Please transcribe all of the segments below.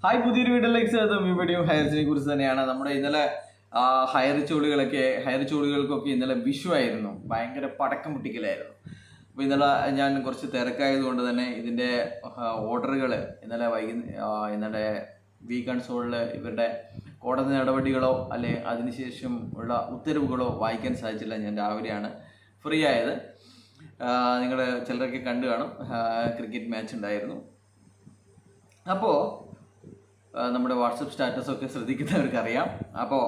Hi, പുതിയൊരു വീഡിയോയിലേക്ക് സ്വാഗതം. ഈ വീഡിയോ ഹയർസിനെ കുറിച്ച് തന്നെയാണ്. നമ്മുടെ ഇന്നലെ ഹയർ ചോളുകൾക്കൊക്കെ ഇന്നലെ വിഷു ആയിരുന്നു. ഭയങ്കര പടക്കം പൊട്ടിക്കലായിരുന്നു. അപ്പോൾ ഇന്നലെ ഞാൻ കുറച്ച് തിരക്കായതുകൊണ്ട് തന്നെ ഇതിൻ്റെ ഓർഡറുകൾ ഇന്നലെ വി കൺസോളിൽ ഇവരുടെ കോടതി നടപടികളോ അല്ലെ അതിനുശേഷം ഉള്ള ഉത്തരവുകളോ വായിക്കാൻ സാധിച്ചില്ല. ഞാൻ രാവിലെയാണ് ഫ്രീ ആയത്. നിങ്ങൾ ചിലരൊക്കെ കണ്ടു കാണും, ക്രിക്കറ്റ് മാച്ച് ഉണ്ടായിരുന്നു. അപ്പോൾ നമ്മുടെ വാട്സപ്പ് സ്റ്റാറ്റസൊക്കെ ശ്രദ്ധിക്കുന്നവർക്കറിയാം. അപ്പോൾ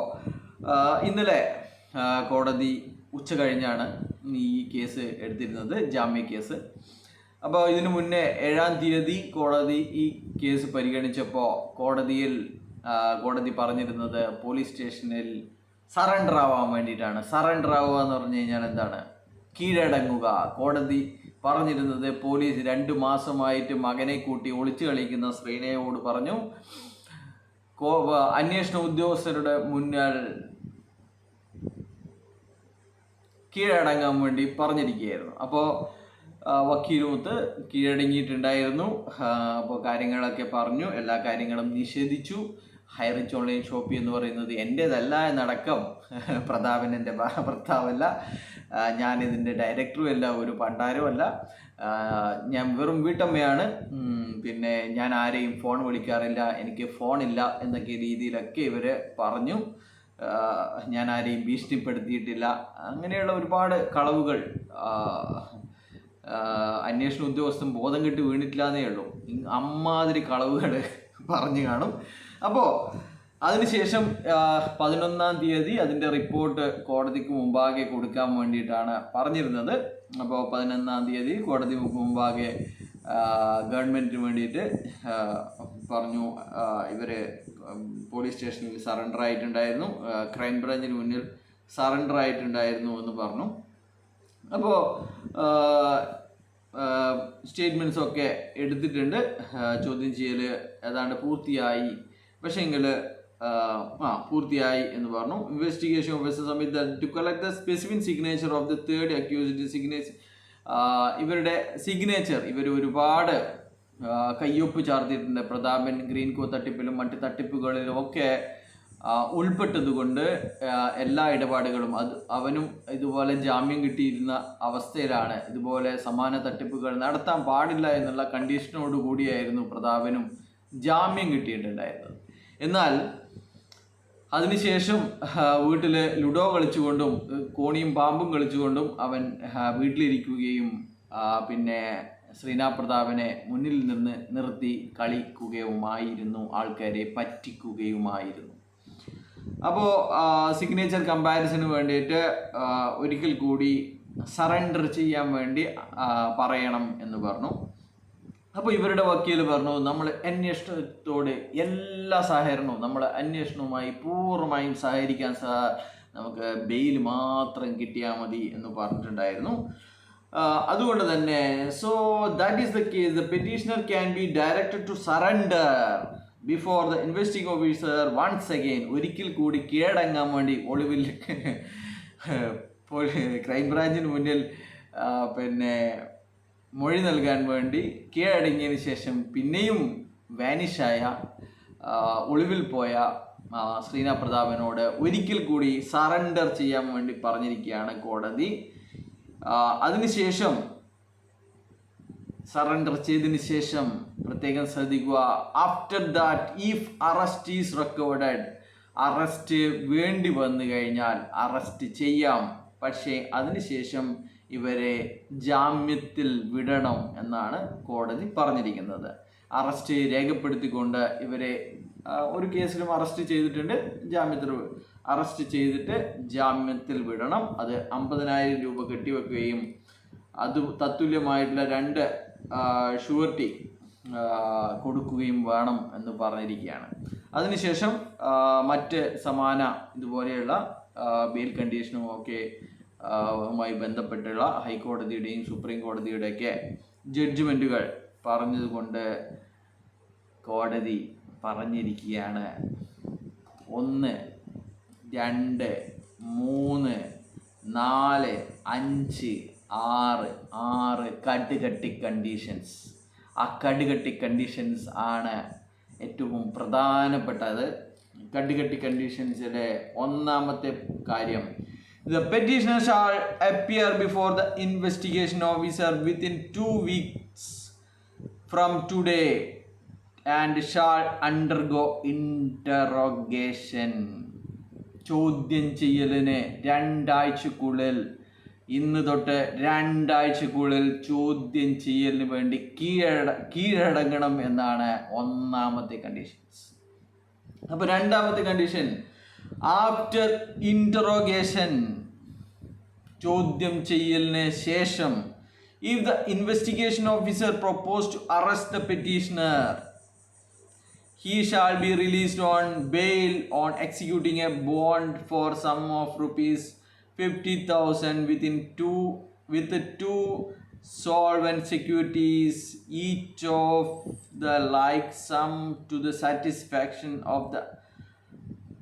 ഇന്നലെ കോടതി ഉച്ച കഴിഞ്ഞാണ് ഈ കേസ് എടുത്തിരുന്നത്, ജാമ്യ കേസ്. അപ്പോൾ ഇതിനു മുന്നേ 7-ാം തീയതി കോടതി ഈ കേസ് പരിഗണിച്ചപ്പോൾ കോടതി പറഞ്ഞിരുന്നത് പോലീസ് സ്റ്റേഷനിൽ സറണ്ടർ ആവാൻ വേണ്ടിയിട്ടാണ്. സറണ്ടർ ആവുക എന്ന് പറഞ്ഞു കഴിഞ്ഞാൽ എന്താണ്? കീഴടങ്ങുക. കോടതി പറഞ്ഞിരുന്നത് പോലീസ് 2 മാസമായിട്ട് മകനെ കൂട്ടി ഒളിച്ചു കളിക്കുന്ന ശ്രീനയോട് പറഞ്ഞു അന്വേഷണ ഉദ്യോഗസ്ഥരുടെ മുന്നിൽ കീഴടങ്ങാൻ വേണ്ടി പറഞ്ഞിരിക്കുകയായിരുന്നു. അപ്പോൾ വക്കീലുമൊത്ത് കീഴടങ്ങിയിട്ടുണ്ടായിരുന്നു. അപ്പോൾ കാര്യങ്ങളൊക്കെ പറഞ്ഞു, എല്ലാ കാര്യങ്ങളും നിഷേധിച്ചു. ഹൈറിച്ച് ഓൺലൈൻ ഷോപ്പ് എന്ന് പറയുന്നത് എൻ്റേതല്ല എന്നടക്കം, പ്രതാപൻ എൻ്റെ ഭർത്താവല്ല, ഞാനിതിൻ്റെ ഡയറക്ടറുമല്ല, ഒരു പണ്ടാരമല്ല, ഞാൻ വെറും വീട്ടമ്മയാണ്, പിന്നെ ഞാൻ ആരെയും ഫോൺ വിളിക്കാറില്ല, എനിക്ക് ഫോണില്ല എന്നൊക്കെ രീതിയിലൊക്കെ ഇവർ പറഞ്ഞു. ഞാൻ ആരെയും ഭീഷണിപ്പെടുത്തിയിട്ടില്ല, അങ്ങനെയുള്ള ഒരുപാട് കളവുകൾ അന്വേഷണ ഉദ്യോഗസ്ഥൻ ബോധം കെട്ട് വീണിട്ടില്ല എന്നേ ഉള്ളൂ. അമ്മാതിരി കളവുകൾ പറഞ്ഞു കാണും. അപ്പോൾ അതിനുശേഷം 11-ാം തീയതി അതിൻ്റെ റിപ്പോർട്ട് കോടതിക്ക് മുമ്പാകെ കൊടുക്കാൻ വേണ്ടിയിട്ടാണ് പറഞ്ഞിരുന്നത്. അപ്പോൾ 11-ാം തീയതി കോടതി മുമ്പാകെ ഗവൺമെൻറ്റിന് വേണ്ടിയിട്ട് പറഞ്ഞു ഇവർ പോലീസ് സ്റ്റേഷനിൽ സറണ്ടർ ആയിട്ടുണ്ടായിരുന്നു, ക്രൈംബ്രാഞ്ചിന് മുന്നിൽ സറണ്ടർ ആയിട്ടുണ്ടായിരുന്നു എന്ന് പറഞ്ഞു. അപ്പോൾ സ്റ്റേറ്റ്മെൻറ്റ്സൊക്കെ എടുത്തിട്ടുണ്ട്. ചോദ്യം ചെയ്യൽ ഏതാണ്ട് പൂർത്തിയായി, പക്ഷേങ്കിൽ പൂർത്തിയായി എന്ന് പറഞ്ഞു. Investigation officer submit to collect the specific signature of the third accused signature. ഇവരുടെ സിഗ്നേച്ചർ ഇവർ ഒരുപാട് കയ്യൊപ്പ് ചാർത്തിയിട്ടുണ്ട്. പ്രതാപൻ ഗ്രീൻ കോ തട്ടിപ്പിലും മറ്റ് തട്ടിപ്പുകളിലും ഒക്കെ ഉൾപ്പെട്ടതുകൊണ്ട് എല്ലാ ഇടപാടുകളും അവനും ഇതുപോലെ ജാമ്യം കിട്ടിയിരുന്ന അവസ്ഥയിലാണ്. ഇതുപോലെ സമാന തട്ടിപ്പുകൾ നടത്താൻ പാടില്ല എന്നുള്ള കണ്ടീഷനോട് കൂടിയായിരുന്നു പ്രതാപനും ജാമ്യം കിട്ടിയിട്ടുണ്ടായിരുന്നത്. എന്നാൽ അതിനുശേഷം വീട്ടിൽ ലുഡോ കളിച്ചുകൊണ്ടും കോണിയും പാമ്പും കളിച്ചുകൊണ്ടും അവൻ വീട്ടിലിരിക്കുകയും പിന്നെ ശ്രീനാ പ്രതാപനെ മുന്നിൽ നിന്ന് നിർത്തി കളിക്കുകയുമായിരുന്നു, ആൾക്കാരെ പറ്റിക്കുകയുമായിരുന്നു. അപ്പോൾ സിഗ്നേച്ചർ കമ്പാരിസന് വേണ്ടിയിട്ട് ഒരിക്കൽ കൂടി സറണ്ടർ ചെയ്യാൻ വേണ്ടി പറയണം എന്ന് പറഞ്ഞു. അപ്പോൾ ഇവരുടെ വക്കീൽ പറഞ്ഞു, നമ്മൾ അന്വേഷണത്തോട് എല്ലാ സഹകരണവും, നമ്മൾ അന്വേഷണവുമായി പൂർണ്ണമായും സഹകരിക്കാൻ നമുക്ക് ബെയിൽ മാത്രം കിട്ടിയാൽ മതി എന്ന് പറഞ്ഞിട്ടുണ്ടായിരുന്നു. അതുകൊണ്ട് തന്നെ that is the case, the petitioner can be directed to surrender before the investigating officer once again. ഒരിക്കൽ കൂടി കീഴടങ്ങാൻ വേണ്ടി ഒളിവിൽ ക്രൈംബ്രാഞ്ചിന് മുന്നിൽ പിന്നെ മൊഴി നൽകാൻ വേണ്ടി കീഴടങ്ങിയതിന് ശേഷം പിന്നെയും വാനിഷായ ഒളിവിൽ പോയ ശ്രീനാ പ്രതാപനോട് ഒരിക്കൽ കൂടി സറണ്ടർ ചെയ്യാൻ വേണ്ടി പറഞ്ഞിരിക്കുകയാണ് കോടതി. അതിനുശേഷം സറണ്ടർ ചെയ്തതിന് ശേഷം പ്രത്യേകം ശ്രദ്ധിക്കുക, after that if arrest is recorded, arrest വേണ്ടി വന്നു കഴിഞ്ഞാൽ അറസ്റ്റ് ചെയ്യാം, പക്ഷേ അതിനുശേഷം ഇവരെ ജാമ്യത്തിൽ വിടണം എന്നാണ് കോടതി പറഞ്ഞിരിക്കുന്നത്. അറസ്റ്റ് രേഖപ്പെടുത്തിക്കൊണ്ട് ഇവരെ ഒരു കേസിലും അറസ്റ്റ് ചെയ്തിട്ടുണ്ട്, അറസ്റ്റ് ചെയ്തിട്ട് ജാമ്യത്തിൽ വിടണം. അത് 50,000 രൂപ കെട്ടിവെക്കുകയും അത് തത്തുല്യമായിട്ടുള്ള 2 ഷുവർട്ടി കൊടുക്കുകയും വേണം എന്ന് പറഞ്ഞിരിക്കുകയാണ്. അതിനുശേഷം മറ്റ് സമാന ഇതുപോലെയുള്ള ബെയിൽ കണ്ടീഷനും ഒക്കെ മായി ബന്ധപ്പെട്ടുള്ള ഹൈക്കോടതിയുടെയും സുപ്രീം കോടതിയുടെയൊക്കെ ജഡ്ജ്മെൻറ്റുകൾ പറഞ്ഞതുകൊണ്ട് കോടതി പറഞ്ഞിരിക്കുകയാണ് 1, 2, 3, 4, 5, 6 കടുകട്ടി കണ്ടീഷൻസ്. ആ കടുകട്ടി കണ്ടീഷൻസ് ആണ് ഏറ്റവും പ്രധാനപ്പെട്ടത് കടുകട്ടി കണ്ടീഷൻസിലെ ഒന്നാമത്തെ കാര്യം, the petitioner shall appear before the investigation officer within 2 weeks from today and shall undergo interrogation. ചോദ്യം ചെയ്യലിന് 2 ആഴ്ചക്കുള്ളിൽ, ഇന്ന് തൊട്ട് 2 ആഴ്ചക്കുള്ളിൽ ചോദ്യം ചെയ്യലിന് വേണ്ടി കീഴടങ്ങണം എന്നാണ് ഒന്നാമത്തെ കണ്ടീഷൻസ്. അപ്പോൾ രണ്ടാമത്തെ കണ്ടീഷൻ, ആഫ്റ്റർ ഇൻറ്ററോഗേഷൻ, ചോദ്യം ചെയ്യലിന് ശേഷം, if the investigation officer propose to arrest the petitioner, he shall be released on bail on executing a bond for sum of rupees 50,000 with two solvent securities, each of the like sum to the satisfaction of the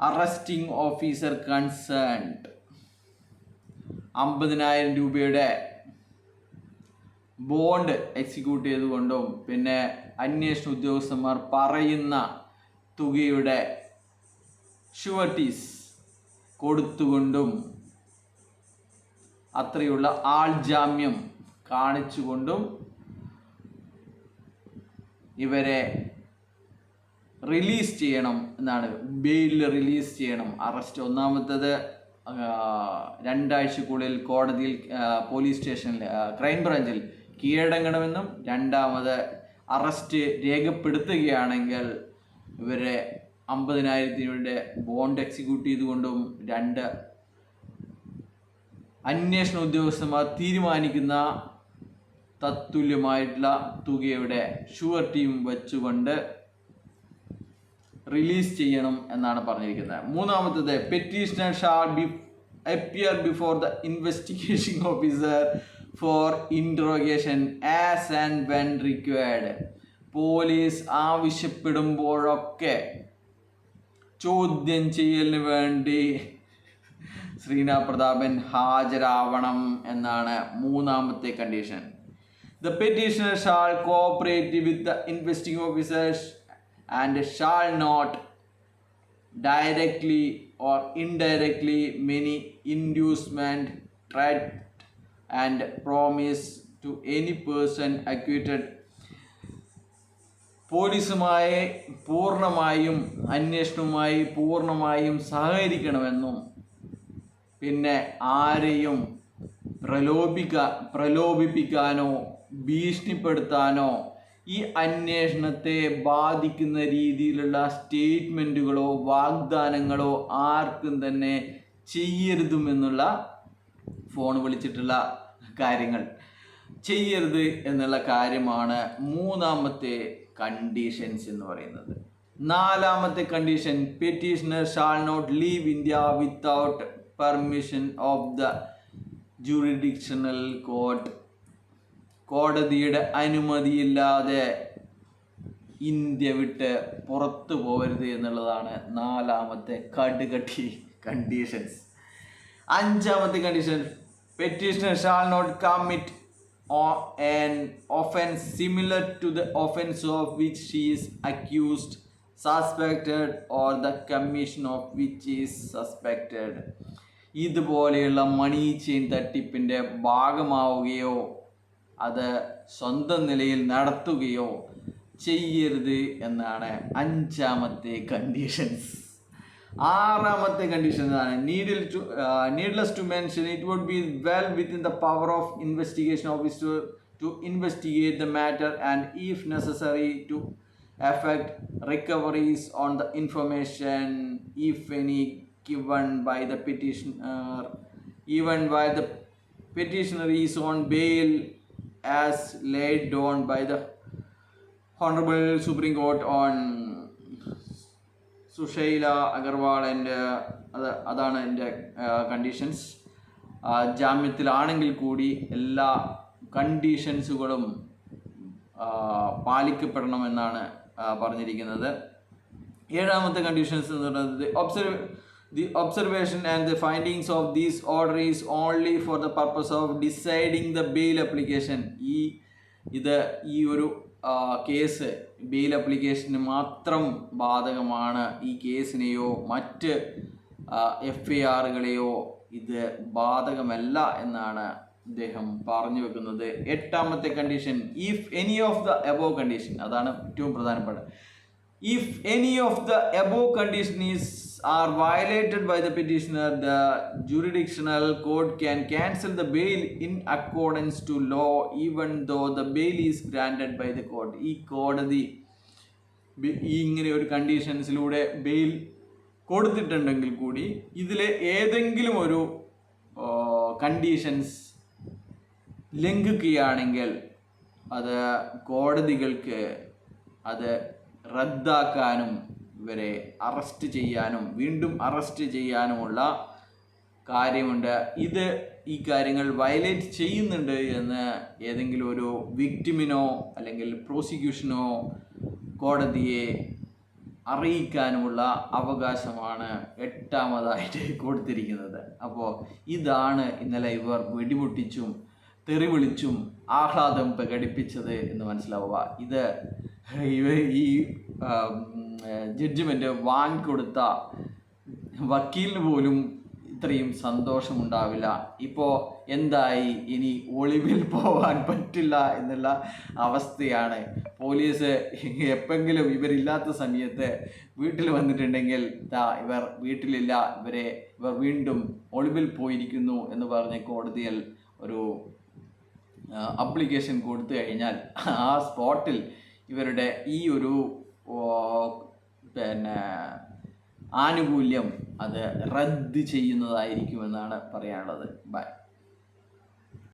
arresting officer concerned. 50,000 രൂപയുടെ bond execute ചെയ്തുകൊണ്ടും പിന്നെ അന്വേഷണ ഉദ്യോഗസ്ഥന്മാർ പറയുന്ന തുകയുടെ ഷുവർട്ടീസ് കൊടുത്തുകൊണ്ടും അത്രയുള്ള ആൾ ജാമ്യം കാണിച്ചുകൊണ്ടും ഇവരെ release ചെയ്യണം എന്നാണ്. ബെയിലിൽ റിലീസ് ചെയ്യണം. അറസ്റ്റ് ഒന്നാമത്തത് 2 ആഴ്ചക്കുള്ളിൽ കോടതിയിൽ, പോലീസ് സ്റ്റേഷനിൽ, ക്രൈംബ്രാഞ്ചിൽ കീഴടങ്ങണമെന്നും, രണ്ടാമത് അറസ്റ്റ് രേഖപ്പെടുത്തുകയാണെങ്കിൽ ഇവരെ 50,000 രൂപയുടെ ബോണ്ട് എക്സിക്യൂട്ട് ചെയ്തുകൊണ്ടും 2 അന്വേഷണ ഉദ്യോഗസ്ഥന്മാർ തീരുമാനിക്കുന്ന തത്തുല്യമായിട്ടുള്ള തുകയുടെ ഷുവർട്ടിയും വെച്ചുകൊണ്ട് റിലീസ് ചെയ്യണം എന്നാണ് പറഞ്ഞിരിക്കുന്നത്. മൂന്നാമത്തത്, petitioner shall be appear before the investigation officer for interrogation as and when required. Police ആവശ്യപ്പെടുമ്പോഴൊക്കെ ചോദ്യം ചെയ്യലിന് വേണ്ടി ശ്രീനാഥ് പ്രതാപൻ ഹാജരാവണം എന്നാണ് മൂന്നാമത്തെ condition. The petitioner shall cooperate with the investigating officers and shall not directly or indirectly many inducement, threat and promise to any person acquitted. പോലീസുമായി പൂർണ്ണമായും അന്വേഷണവുമായി പൂർണ്ണമായും സഹകരിക്കണമെന്നും പിന്നെ ആരെയും പ്രലോഭിപ്പിക്കാനോ ഭീഷണിപ്പെടുത്താനോ ഈ അന്വേഷണത്തെ ബാധിക്കുന്ന രീതിയിലുള്ള സ്റ്റേറ്റ്മെൻറ്റുകളോ വാഗ്ദാനങ്ങളോ ആർക്കും തന്നെ ചെയ്യരുതുമെന്നുള്ള, ഫോൺ വിളിച്ചിട്ടുള്ള കാര്യങ്ങൾ ചെയ്യരുത് എന്നുള്ള കാര്യമാണ് മൂന്നാമത്തെ കണ്ടീഷൻസ് എന്ന് പറയുന്നത്. നാലാമത്തെ condition, petitioner shall not leave India without permission of the jurisdictional court. കോടതിയുടെ അനുമതിയില്ലാതെ ഇന്ത്യ വിട്ട് പുറത്തു പോകരുത് എന്നുള്ളതാണ് നാലാമത്തെ കടുകട്ടി കണ്ടീഷൻസ്. അഞ്ചാമത്തെ condition, petitioner shall not commit an offense similar to the offense of which she is accused, suspected or the commission of which is suspected. ഇതുപോലെയുള്ള മണി ചെയിൻ തട്ടിപ്പിൻ്റെ ഭാഗമാവുകയോ അത് സ്വന്തം നിലയിൽ നടത്തുകയോ ചെയ്യരുത് എന്നാണ് അഞ്ചാമത്തെ കണ്ടീഷൻസ്. ആറാമത്തെ കണ്ടീഷൻ ആണ്, needless to mention, it would be well within the power of investigation officer to investigate the matter and if necessary to effect recoveries on the information, if any, given by the petitioner, even while the petitioner is on bail, as laid down by the Honorable Supreme Court on സുഷൈല Agarwal. അതാണ് എൻ്റെ conditions. ജാമ്യത്തിലാണെങ്കിൽ കൂടി എല്ലാ കണ്ടീഷൻസുകളും പാലിക്കപ്പെടണമെന്നാണ് പറഞ്ഞിരിക്കുന്നത്. ഏഴാമത്തെ conditions എന്ന് പറയുന്നത്, the observation and the findings of these order is only for the purpose of deciding the bail application. ഈ ഒരു കേസ് ബെയിൽ അപ്ലിക്കേഷന് മാത്രം ബാധകമാണ്, ഈ കേസിനെയോ മറ്റ് FIRകളെയോ ഇത് ബാധകമല്ല എന്നാണ് അദ്ദേഹം പറഞ്ഞു വെക്കുന്നത്. 8ാമത്തെ condition, if any of the above condition, അതാണ് ഏറ്റവും പ്രധാനപ്പെട്ട, if any of the above condition are violated by the petitioner, the jurisdictional court can cancel the bail in accordance to law even though the bail is granted by the court. ഈ കോടതി ഇങ്ങനെ ഒരു കണ്ടീഷൻസിലൂടെ bail കൊടുത്തിട്ടുണ്ടെങ്കിൽ കൂടി ഇതിലെ ഏതെങ്കിലും ഒരു conditions ലംഘിക്കുകയാണെങ്കിൽ അത് കോടതികൾക്ക് അത് റദ്ദാക്കാനും ഇവരെ അറസ്റ്റ് ചെയ്യാനും വീണ്ടും അറസ്റ്റ് ചെയ്യാനുമുള്ള കാര്യമുണ്ട്. ഈ കാര്യങ്ങൾ വയലേറ്റ് ചെയ്യുന്നുണ്ട് എന്ന് ഏതെങ്കിലും ഒരു വിക്ടിമിനോ അല്ലെങ്കിൽ പ്രോസിക്യൂഷനോ കോടതിയെ അറിയിക്കാനുമുള്ള അവകാശമാണ് 8ാമതായിട്ട് കൊടുത്തിരിക്കുന്നത്. അപ്പോൾ ഇതാണ് ഇന്നലെ ഇവർ വെടിപൊട്ടിച്ചും തെറി വിളിച്ചും ആഹ്ലാദം പ്രകടിപ്പിച്ചത് എന്ന് മനസ്സിലാവുക. ഈ ജഡ്ജ്മെൻറ്റ് വാങ്ങിക്കൊടുത്ത വക്കീലിന് പോലും ഇത്രയും സന്തോഷമുണ്ടാവില്ല. ഇപ്പോൾ എന്തായി, ഇനി ഒളിവിൽ പോകാൻ പറ്റില്ല എന്നുള്ള അവസ്ഥയാണ്. പോലീസ് എപ്പെങ്കിലും ഇവരില്ലാത്ത സമയത്ത് വീട്ടിൽ വന്നിട്ടുണ്ടെങ്കിൽ ഇവർ വീട്ടിലില്ല, ഇവർ വീണ്ടും ഒളിവിൽ പോയിരിക്കുന്നു എന്ന് പറഞ്ഞ് കോടതിയിൽ ഒരു അപ്ലിക്കേഷൻ കൊടുത്തു കഴിഞ്ഞാൽ ആ സ്പോട്ടിൽ ഇവരുടെ ഈ ഒരു ആനുകൂല്യം അത് റദ്ദ് ചെയ്യുന്നതായിരിക്കുമെന്നാണ് പറയാനുള്ളത്. ബൈ.